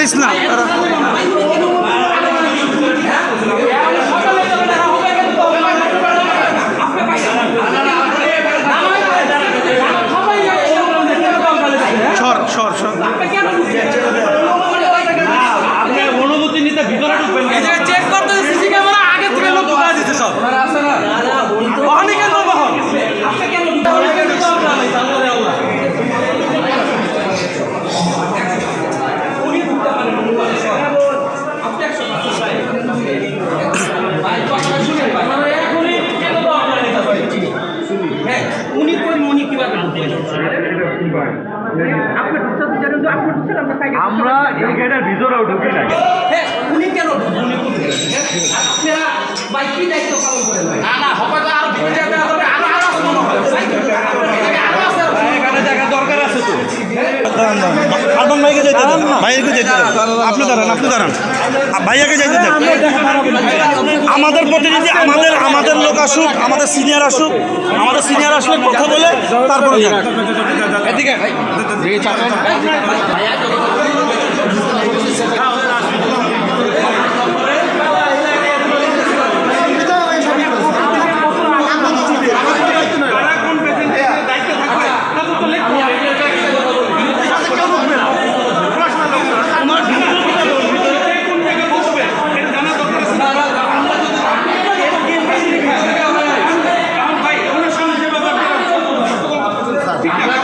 পারিস না। সর সর সর। অনুমতি নিতে ভিতরে ঢুকবেন, চেক করতে সিসি ক্যামেরা আগে থেকে লোক ঢুকা দিতে সব অনেক আমরা এই গেটের ভিতরেও ঢুকি নাই। উনি কেন এখানে জায়গা দরকার আছে তো। আরমান ভাইকে যেতে দেন, ভাইকে যেতে দেন। আপনি দাঁড়ান, আপনি দাঁড়ান, ভাইয়াকে যেতে দেন। আমাদের প্রতিনিধি, আমাদের লোক আসুক, আমাদের সিনিয়র আসুক, আমাদের সিনিয়র আসলে কথা বলে তারপরে যান।